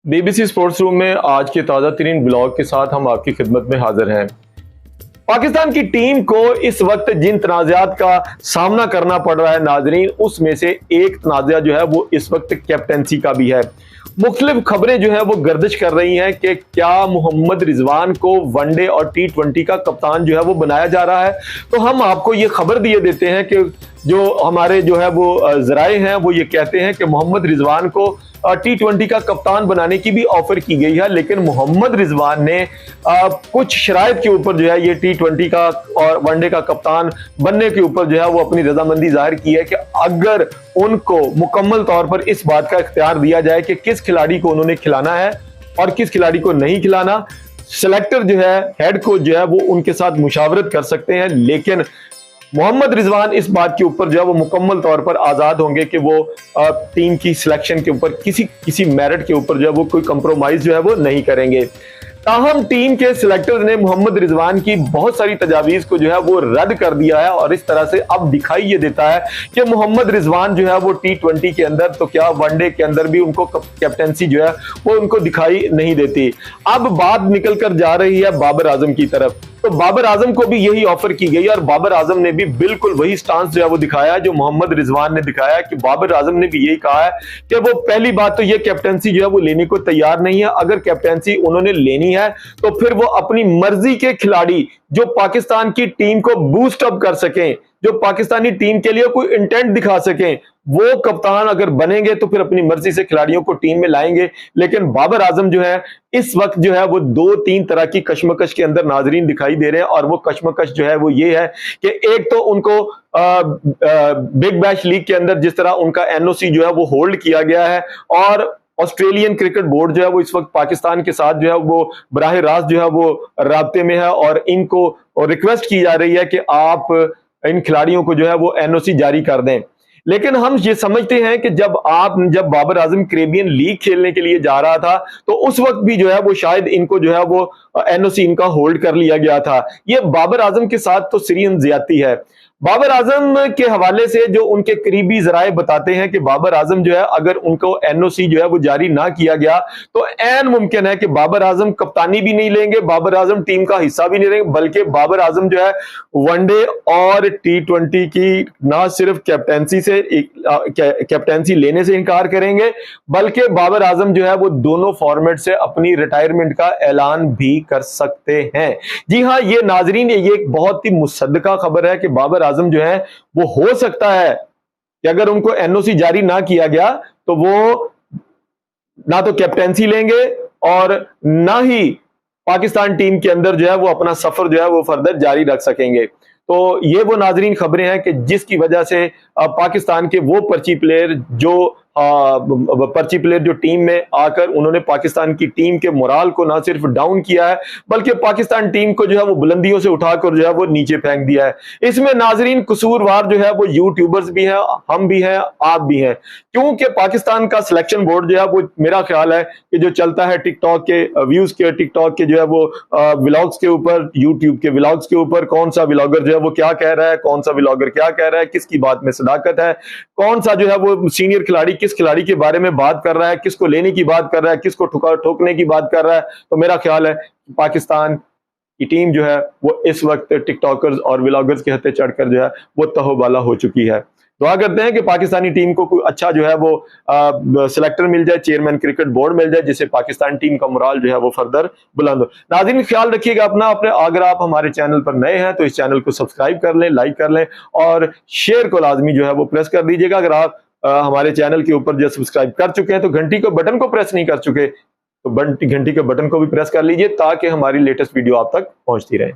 BBC sports room में आज के ताज़ा तरीन ब्लॉग के साथ हम आपकी खिदमत में हाजिर हैं। पाकिस्तान की टीम को इस वक्त जिन तनाज़ात का सामना करना पड़ रहा है नाजरीन, उसमें से एक तनाज़ा जो है वो इस वक्त कैप्टनसी का भी है। मुख्तलिफ खबरें जो है वो गर्दिश कर रही हैं कि क्या मोहम्मद रिजवान को वनडे और T20 का कप्तान जो है वो बनाया जा रहा है। तो हम आपको ये खबर दिए देते हैं कि जो हमारे जो है वो जराए हैं वो ये कहते हैं कि मोहम्मद रिजवान को T20 का कप्तान बनाने की भी ऑफर की गई है, लेकिन मोहम्मद रिजवान ने कुछ शराइत के ऊपर जो है ये T20 का और वनडे का कप्तान बनने के ऊपर जो है वो अपनी रजामंदी जाहिर की है कि अगर उनको मुकम्मल तौर पर इस बात का इख्तियार दिया जाए कि किस खिलाड़ी को उन्होंने खिलाना है और किस खिलाड़ी को नहीं खिलाना, सेलेक्टर जो है, हेड कोच जो है वो उनके साथ मुशावरत कर सकते हैं। लेकिन मोहम्मद रिजवान इस बात के ऊपर जो है वो मुकम्मल तौर पर आजाद होंगे कि वो टीम की सिलेक्शन के ऊपर किसी मेरिट के ऊपर जो है वो कोई कंप्रोमाइज जो है वो नहीं करेंगे। ताहम टीम के सिलेक्टर्स ने मोहम्मद रिजवान की बहुत सारी तजावीज को जो है वो रद्द कर दिया है और इस तरह से अब दिखाई ये देता है कि मोहम्मद रिजवान जो है वो T20 के अंदर तो क्या वनडे के अंदर भी उनको कैप्टनसी जो है वो उनको दिखाई नहीं देती। अब बात निकल कर जा रही है बाबर आजम की तरफ। तो बाबर आजम को भी यही ऑफर की गई और बाबर आजम ने भी बिल्कुल वही स्टांस जो है वो दिखाया जो मोहम्मद रिजवान ने दिखाया कि बाबर आजम ने भी यही कहा है कि वो पहली बात तो ये कैप्टनसी जो है वो लेने को तैयार नहीं है। अगर कैप्टनसी उन्होंने लेनी है तो फिर वो अपनी मर्जी के खिलाड़ी जो पाकिस्तान की टीम को बूस्ट अप कर सकें, जो पाकिस्तानी टीम के लिए कोई इंटेंट दिखा सकें, वो कप्तान अगर बनेंगे तो फिर अपनी मर्जी से खिलाड़ियों को टीम में लाएंगे। लेकिन बाबर आजम जो है इस वक्त जो है वो दो तीन तरह की कशमकश के अंदर नाजरीन दिखाई दे रहे हैं और वो कशमकश जो है वो ये है कि एक तो उनको बिग बैश लीग के अंदर जिस तरह उनका NOC जो है वो होल्ड किया गया है और ऑस्ट्रेलियन क्रिकेट बोर्ड जो है वो इस वक्त पाकिस्तान के साथ जो है वो बराह रास्त जो है वो राब्ते में है और इनको रिक्वेस्ट की जा रही है कि आप इन खिलाड़ियों को जो है वो NOC जारी कर दें। लेकिन हम ये समझते हैं कि जब बाबर आजम कैरेबियन लीग खेलने के लिए जा रहा था तो उस वक्त भी जो है वो शायद इनको जो है वो NOC इनका होल्ड कर लिया गया था। ये बाबर आजम के साथ तो सीरियस ज्यादती है। बाबर आजम के हवाले से जो उनके करीबी जराए बताते हैं कि बाबर आजम जो है अगर उनको NOC जो है वो जारी ना किया गया तो ऐन मुमकिन है कि बाबर आजम कप्तानी भी नहीं लेंगे, बाबर आजम टीम का हिस्सा भी नहीं लेंगे, बल्कि बाबर आजम जो है वनडे और T20 की ना सिर्फ कैप्टेंसी लेने से इनकार करेंगे बल्कि बाबर आजम जो है वो दोनों फॉर्मेट से अपनी रिटायरमेंट का ऐलान भी कर सकते हैं। जी हाँ, ये नाजरीन ये एक बहुत ही मुसद्दका खबर है कि बाबर आजम जो है वो हो सकता है कि अगर उनको NOC जारी ना किया गया तो वो ना तो कैप्टेंसी लेंगे और ना ही पाकिस्तान टीम के अंदर जो है वो अपना सफर जो है वो फर्दर जारी रख सकेंगे। तो ये वो नाजरीन खबरें हैं कि जिसकी वजह से पाकिस्तान के वो पर्ची प्लेयर जो टीम में आकर उन्होंने पाकिस्तान की टीम के मोराल को ना सिर्फ डाउन किया है बल्कि पाकिस्तान टीम को जो है वो बुलंदियों से उठाकर जो है वो नीचे फेंक दिया है। इसमें नाजरीन कसूरवार जो है वो यूट्यूबर्स भी हैं, हम भी हैं, आप भी हैं, क्योंकि पाकिस्तान का सिलेक्शन बोर्ड जो है वो मेरा ख्याल है कि जो चलता है टिकटॉक के व्यूज के, टिकटॉक के जो है वो व्लॉग्स के ऊपर, यूट्यूब के व्लॉग्स के ऊपर कौन सा व्लॉगर जो है वो क्या कह रहा है, कौन सा व्लॉगर क्या कह रहा है, किसकी बात में सदाकत है, कौन सा जो है वो सीनियर खिलाड़ी किस खिलाड़ी के बारे में बात कर रहा है, किसको लेने की बात कर रहा है, किसको ठोकने की बात कर रहा है। तो मेरा ख्याल है पाकिस्तान की टीम जो है वो इस वक्त टिकटॉकर्स और व्लॉगर्स के हत्थे चढ़कर जो है वो तहोबाला हो चुकी है। दुआ करते हैं कि पाकिस्तानी टीम को कोई अच्छा जो है वो सिलेक्टर मिल जाए, चेयरमैन क्रिकेट बोर्ड मिल जाए, जिससे पाकिस्तान टीम का मोराल जो है वो फर्दर बुलंद हो। नाज़रीन ख्याल रखिएगा अपना। अगर आप हमारे चैनल पर नए हैं तो इस चैनल को सब्सक्राइब कर लें, लाइक कर लें और शेयर को लाजमी जो है वो प्रेस कर दीजिएगा। अगर आप हमारे चैनल के ऊपर जो सब्सक्राइब कर चुके हैं तो घंटी को बटन को प्रेस नहीं कर चुके तो घंटी के बटन को भी प्रेस कर लीजिए ताकि हमारी लेटेस्ट वीडियो आप तक पहुंचती रहे।